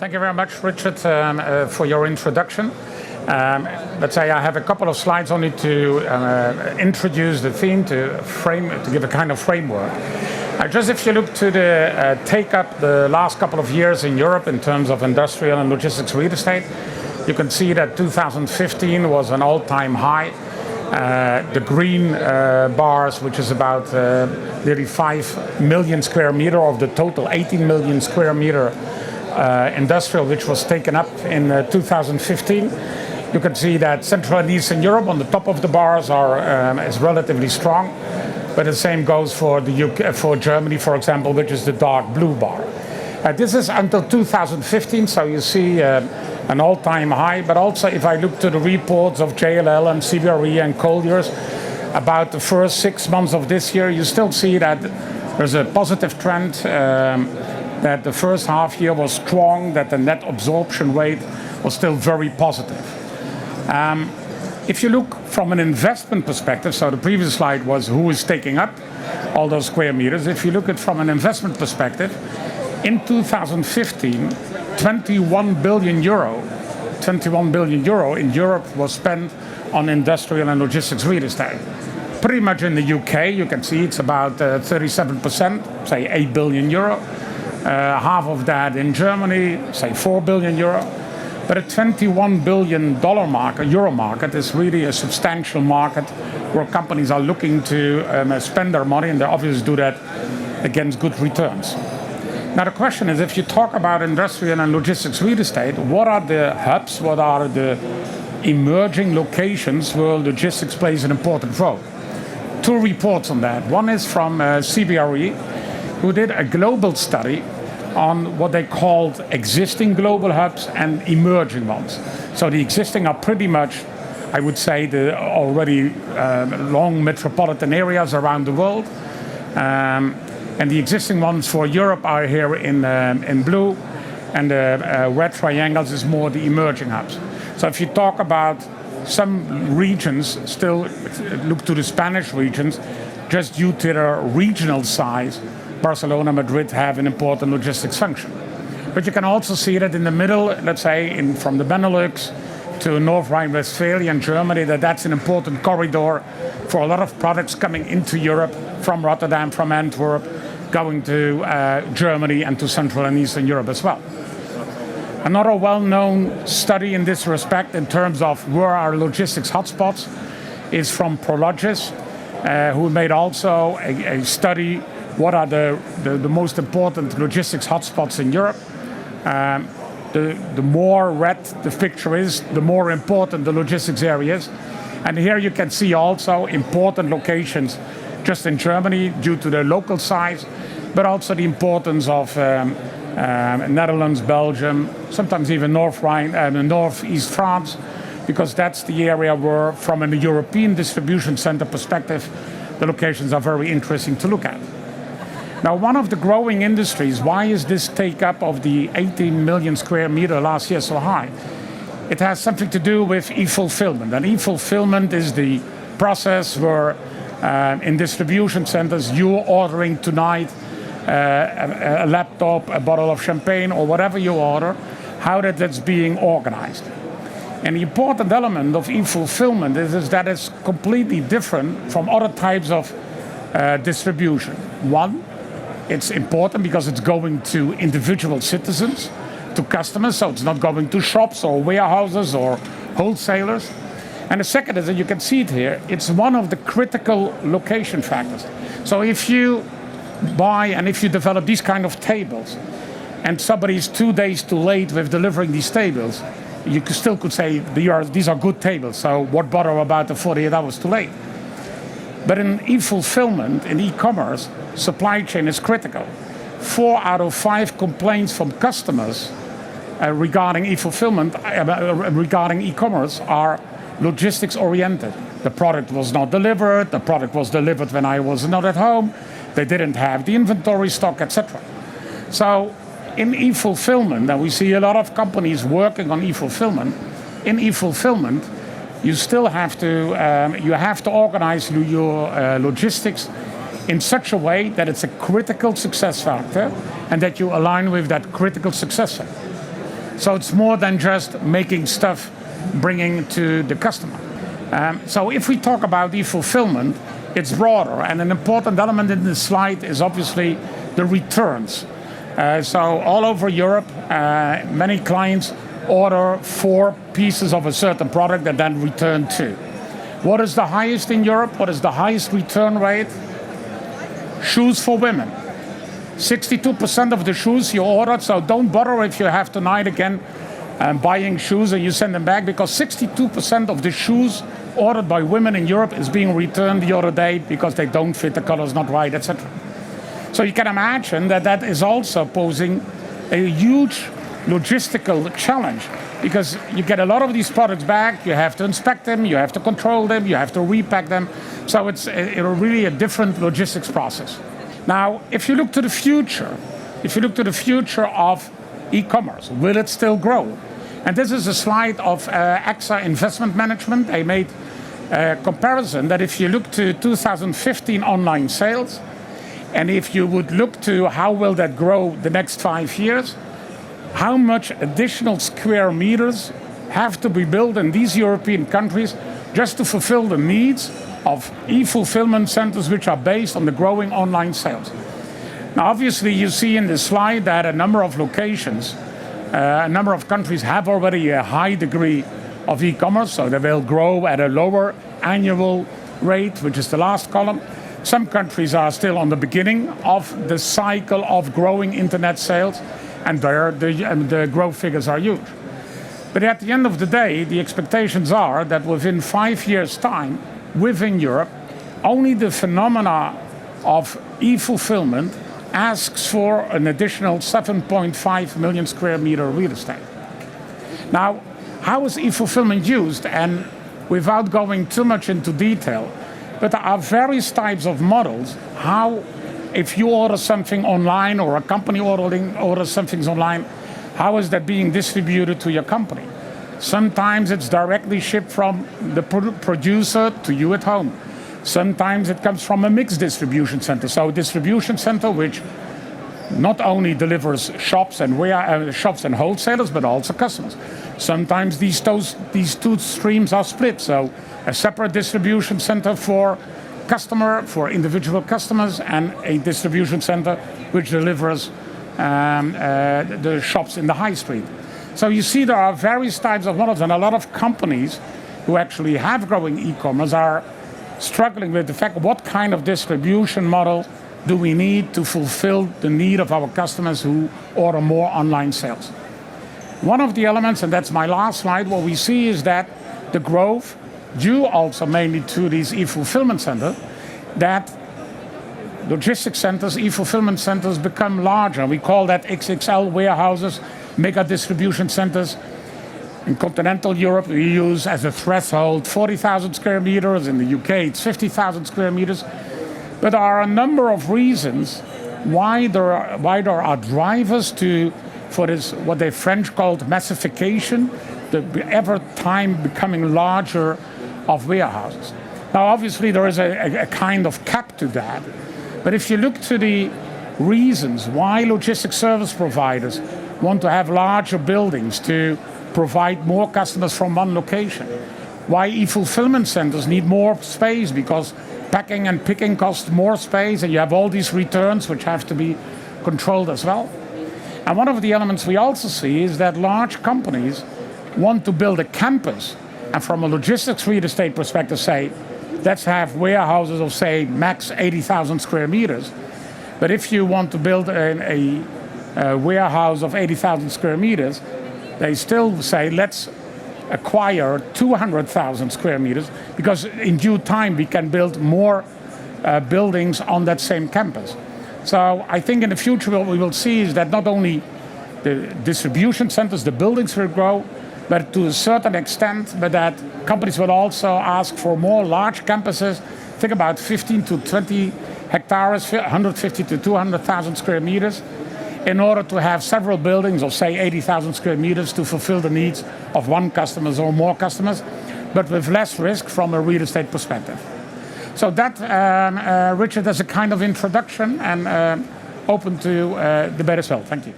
Thank you very much, Richard, for your introduction. Let's say I have a couple of slides only to introduce the theme, to give a kind of framework. Just if you look to the take-up the last couple of years in Europe in terms of industrial and logistics real estate, you can see that 2015 was an all-time high. The green bars, which is about nearly 5 million square meter of the total 18 million square meter industrial, which was taken up in 2015. You can see that Central and Eastern Europe on the top of the bars is relatively strong, but the same goes for the UK, for Germany, for example, which is the dark blue bar. This is until 2015, so you see an all-time high, but also if I look to the reports of JLL and CBRE and Colliers about the first 6 months of this year, you still see that there's a positive trend, that the first half year was strong, that the net absorption rate was still very positive. If you look from an investment perspective, so the previous slide was who is taking up all those square meters. If you look at from an investment perspective, in 2015, 21 billion euro in Europe was spent on industrial and logistics real estate. Pretty much in the UK, you can see it's about 37%, say 8 billion euro. Half of that in Germany, say 4 billion euro. But a $21 billion euro market is really a substantial market where companies are looking to spend their money, and they obviously do that against good returns. Now the question is, if you talk about industrial and logistics real estate, what are the hubs, what are the emerging locations where logistics plays an important role? Two reports on that. One is from CBRE, who did a global study on what they called existing global hubs and emerging ones. So the existing are pretty much, I would say, the already long metropolitan areas around the world. And the existing ones for Europe are here in blue, and the red triangles is more the emerging hubs. So if you talk about some regions, still look to the Spanish regions, just due to their regional size, Barcelona, Madrid have an important logistics function. But you can also see that in the middle, let's say from the Benelux to North Rhine-Westphalia and Germany, that's an important corridor for a lot of products coming into Europe from Rotterdam, from Antwerp, going to Germany and to Central and Eastern Europe as well. Another well-known study in this respect in terms of where are logistics hotspots is from Prologis, who made also a study what are the most important logistics hotspots in Europe. The more red the picture is, the more important the logistics area is. And here you can see also important locations just in Germany due to their local size, but also the importance of Netherlands, Belgium, sometimes even Northeast France, because that's the area where, from a European distribution center perspective, the locations are very interesting to look at. Now, one of the growing industries, why is this take-up of the 18 million square meter last year so high? It has something to do with e-fulfillment. And e-fulfillment is the process where in distribution centers you're ordering tonight a laptop, a bottle of champagne, or whatever you order, how that's being organized. And the important element of e-fulfillment is that it's completely different from other types of distribution. One, it's important because it's going to individual citizens, to customers, so it's not going to shops or warehouses or wholesalers. And the second is that you can see it here, it's one of the critical location factors. So if you buy and if you develop these kind of tables and somebody is 2 days too late with delivering these tables, you still could say these are good tables, so what bother about the 48 hours too late? But in e-fulfillment, in e-commerce, supply chain is critical. 4 out of 5 complaints from customers regarding e-fulfillment, regarding e-commerce, are logistics oriented. The product was not delivered, the product was delivered when I was not at home, they didn't have the inventory stock, etc. So in e-fulfillment, and we see a lot of companies working on e-fulfillment, in e-fulfillment, you still have to organize your logistics in such a way that it's a critical success factor and that you align with that critical success factor. So it's more than just making stuff, bringing to the customer. So if we talk about e-fulfillment, it's broader, and an important element in this slide is obviously the returns. So all over Europe, many clients order 4 pieces of a certain product and then return 2. What is the highest in Europe? What is the highest return rate? Shoes for women. 62% of the shoes you ordered, so don't bother if you have tonight again buying shoes and you send them back, because 62% of the shoes ordered by women in Europe is being returned the other day because they don't fit, the color's not right, etc. So you can imagine that that is also posing a huge logistical challenge, because you get a lot of these products back, you have to inspect them, you have to control them, you have to repack them. So it's really a different logistics process. Now, if you look to the future, of e-commerce, will it still grow? And this is a slide of AXA Investment Management. They made a comparison that if you look to 2015 online sales, and if you would look to how will that grow the next 5 years, how much additional square meters have to be built in these European countries just to fulfill the needs of e-fulfillment centers which are based on the growing online sales. Now, obviously, you see in this slide that a number of locations, a number of countries have already a high degree of e-commerce, so they will grow at a lower annual rate, which is the last column. Some countries are still on the beginning of the cycle of growing internet sales, and there the growth figures are huge. But at the end of the day, the expectations are that within 5 years' time, within Europe, only the phenomena of e-fulfillment asks for an additional 7.5 million square meter real estate. Now, how is e-fulfillment used? And without going too much into detail, but there are various types of models how, if you order something online or a company orders something online, how is that being distributed to your company? Sometimes it's directly shipped from the producer to you at home. Sometimes it comes from a mixed distribution center. So a distribution center which not only delivers shops and wholesalers, but also customers. Sometimes these two streams are split. So a separate distribution center for individual customers, and a distribution center which delivers the shops in the high street. So you see there are various types of models, and a lot of companies who actually have growing e-commerce are struggling with the fact, what kind of distribution model do we need to fulfill the need of our customers who order more online sales? One of the elements, and that's my last slide, what we see is that the growth, due also mainly to these e-fulfillment centers, that logistics centers, e-fulfillment centers become larger. We call that XXL warehouses, mega distribution centers. In continental Europe, we use as a threshold 40,000 square meters. In the UK, it's 50,000 square meters. But there are a number of reasons why there are drivers for this, what they French called massification, the ever time becoming larger of warehouses. Now, obviously, there is a kind of cap to that. But if you look to the reasons why logistics service providers want to have larger buildings to provide more customers from one location, why e-fulfillment centers need more space, because packing and picking costs more space, and you have all these returns which have to be controlled as well. And one of the elements we also see is that large companies want to build a campus, and from a logistics real estate perspective say, let's have warehouses of, say, max 80,000 square meters. But if you want to build a warehouse of 80,000 square meters, they still say, let's acquire 200,000 square meters, because in due time we can build more buildings on that same campus. So I think in the future what we will see is that not only the distribution centers, the buildings will grow, but to a certain extent, but that companies will also ask for more large campuses. Think about 15 to 20 hectares, 150 to 200,000 square meters, in order to have several buildings of, say, 80,000 square meters to fulfill the needs of one customer or more customers, but with less risk from a real estate perspective. So that, Richard, as a kind of introduction, and open to debate as well. Thank you.